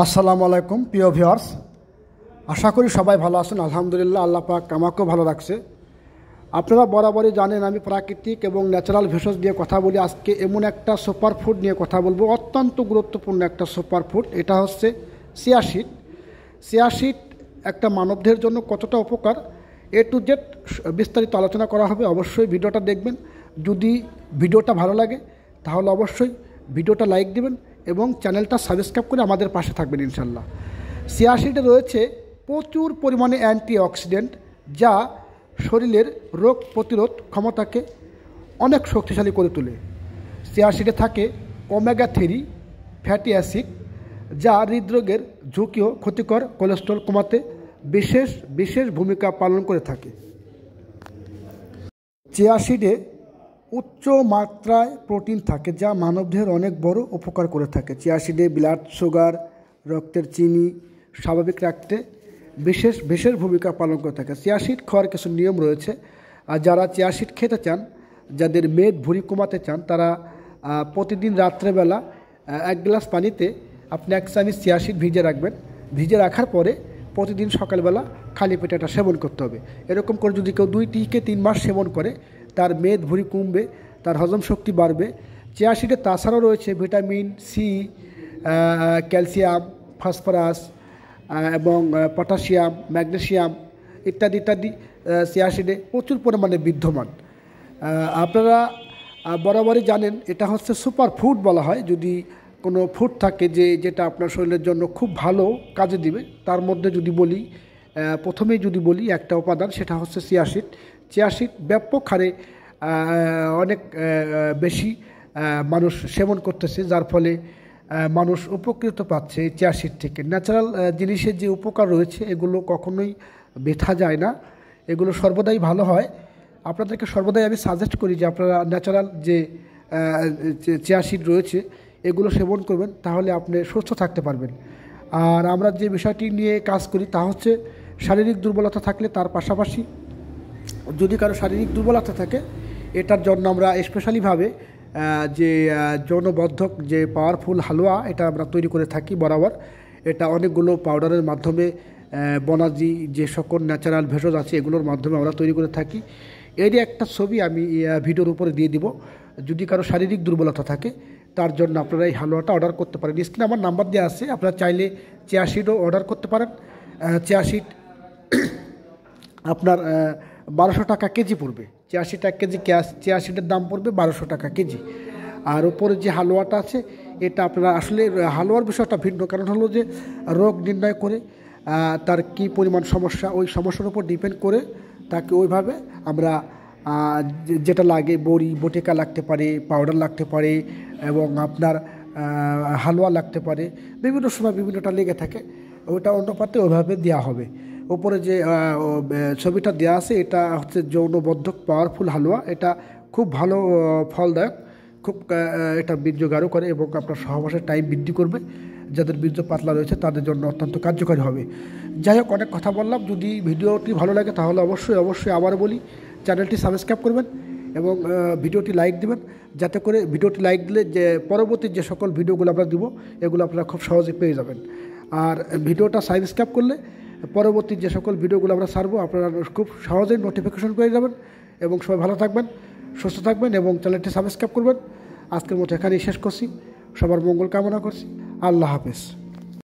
আসসালামু আলাইকুম প্রিয় ভিউয়ার্স, আশা করি সবাই ভালো আছেন। আলহামদুলিল্লাহ, আল্লাহ পাক আমাকেও ভালো রাখছে। আপনারা বরাবরই জানেন আমি প্রাকৃতিক এবং ন্যাচারাল ভেষজ নিয়ে কথা বলি। আজকে এমন একটা সুপার ফুড নিয়ে কথা বলবো, অত্যন্ত গুরুত্বপূর্ণ একটা সুপার ফুড। এটা হচ্ছে চিয়া সিড। চিয়া সিড একটা মানবদেহের জন্য কতটা উপকার এ টু জেড বিস্তারিত আলোচনা করা হবে। অবশ্যই ভিডিওটা দেখবেন। যদি ভিডিওটা ভালো লাগে তাহলে অবশ্যই ভিডিওটা লাইক দিবেন এবং চ্যানেলটা সাবস্ক্রাইব করে আমাদের পাশে থাকবেন ইনশাল্লাহ। চিয়া সিডে রয়েছে প্রচুর পরিমাণে অ্যান্টিঅক্সিডেন্ট, যা শরীরের রোগ প্রতিরোধ ক্ষমতাকে অনেক শক্তিশালী করে তোলে। চিয়া সিডে থাকে ওমেগা 3 ফ্যাটি অ্যাসিড, যা হৃদরোগের ঝুঁকি ও ক্ষতিকর কোলেস্ট্রল কমাতে বিশেষ বিশেষ ভূমিকা পালন করে থাকে। চিয়া সিডে উচ্চ মাত্রায় প্রোটিন থাকে, যা মানবদেহের অনেক বড় উপকার করে থাকে। চিয়া সিডে ব্লাড সুগার, রক্তের চিনি স্বাভাবিক রাখতে বিশেষ বিশেষ ভূমিকা পালন করে থাকে। চিয়া সিড খাওয়ার কিছু নিয়ম রয়েছে। আর যারা চিয়া সিড খেতে চান, যাদের মেদ ভুঁড়ি কমাতে চান, তারা প্রতিদিন রাত্রেবেলা 1 গ্লাস পানিতে আপনি 1 চামচ চিয়া সিড ভিজে রাখবেন। ভিজে রাখার পরে প্রতিদিন সকালবেলা খালি পেটে এটা সেবন করতে হবে। এরকম করে যদি কেউ 2 থেকে 3 মাস সেবন করে, তার মেদ ভুঁড়ি কমবে, তার হজম শক্তি বাড়বে। চিয়া সিডে তাছাড়াও রয়েছে ভিটামিন সি, ক্যালসিয়াম, ফসফরাস এবং পটাশিয়াম, ম্যাগনেসিয়াম ইত্যাদি ইত্যাদি চিয়া সিডে প্রচুর পরিমাণে বিদ্যমান। আপনারা বরাবরই জানেন এটা হচ্ছে সুপার ফুড বলা হয়। যদি কোনো ফুড থাকে যেটা আপনার শরীরের জন্য খুব ভালো কাজে দিবে, তার মধ্যে যদি বলি, প্রথমেই যদি বলি একটা উপাদান, সেটা হচ্ছে চিয়া সিড। চিয়া সিড ব্যাপক হারে অনেক বেশি মানুষ সেবন করতেছে, যার ফলে মানুষ উপকৃত পাচ্ছে এই চিয়া সিড থেকে। ন্যাচারাল জিনিসের যে উপকার রয়েছে এগুলো কখনোই বৃথা যায় না, এগুলো সর্বদাই ভালো হয়। আপনাদেরকে সর্বদাই আমি সাজেস্ট করি যে আপনারা ন্যাচারাল যে চিয়া সিড রয়েছে এগুলো সেবন করবেন, তাহলে আপনি সুস্থ থাকতে পারবেন। আর আমরা যে বিষয়টি নিয়ে কাজ করি তা হচ্ছে শারীরিক দুর্বলতা থাকলে, তার পাশাপাশি যদি কারো শারীরিক দুর্বলতা থাকে, এটার জন্য আমরা স্পেশালিভাবে যে যৌনবর্ধক যে পাওয়ারফুল হালুয়া এটা আমরা তৈরি করে থাকি বরাবর। এটা অনেকগুলো পাউডারের মাধ্যমে, বনাজি যে সকল ন্যাচারাল ভেষজ আছে এগুলোর মাধ্যমে আমরা তৈরি করে থাকি। এরই একটা ছবি আমি ভিডিওর উপরে দিয়ে দিব। যদি কারো শারীরিক দুর্বলতা থাকে, তার জন্য আপনারা এই হালুয়াটা অর্ডার করতে পারেন। স্ক্রিনে আমার নাম্বার দেওয়া আছে, আপনারা চাইলে চিয়া সিডও অর্ডার করতে পারেন। চিয়া সিড আপনার 1200 টাকা কেজি পড়বে। চিয়া সিড 1 কেজি চিয়া সিডের দাম পড়বে 1200 টাকা কেজি। আর উপরে যে হালুয়াটা আছে এটা আপনারা আসলে হালুয়ার বিষয়টা ভিন্ন, কারণ হলো যে রোগ নির্ণয় করে তার কি পরিমাণ সমস্যা, ওই সমস্যার উপর ডিপেন্ড করে তাকে ওইভাবে আমরা যেটা লাগে, বড়ি বটিকা লাগতে পারে, পাউডার লাগতে পারে এবং আপনার হালুয়া লাগতে পারে, বিভিন্ন সময় বিভিন্নটা লেগে থাকে, ওইটা অনুপাতে ওইভাবে দেওয়া হবে। উপরে যে ছবিটা দেওয়া আছে এটা হচ্ছে যৌনবর্ধক পাওয়ারফুল হালুয়া। এটা খুব ভালো ফলদায়ক, খুব এটা বীর্য গাঢ় করে এবং আপনার সহবাসের টাইম বৃদ্ধি করবে। যাদের বীর্য পাতলা রয়েছে তাদের জন্য অত্যন্ত কার্যকরী হবে। যাই হোক, অনেক কথা বললাম। যদি ভিডিওটি ভালো লাগে তাহলে অবশ্যই অবশ্যই আবার বলি, চ্যানেলটি সাবস্ক্রাইব করবেন এবং ভিডিওটি লাইক দেবেন, যাতে করে ভিডিওটি লাইক দিলে যে পরবর্তী যে সকল ভিডিওগুলো আমরা দিব এগুলো আপনারা খুব সহজে পেয়ে যাবেন। আর ভিডিওটা সাবস্ক্রাইব করলে পরবর্তী যে সকল ভিডিওগুলো আমরা ছাড়বো আপনারা খুব সহজেই নোটিফিকেশন পেয়ে যাবেন। এবং সবাই ভালো থাকবেন, সুস্থ থাকবেন এবং চ্যানেলটি সাবস্ক্রাইব করবেন। আজকের মতো এখানেই শেষ করছি। সবার মঙ্গল কামনা করছি। আল্লাহ হাফেজ।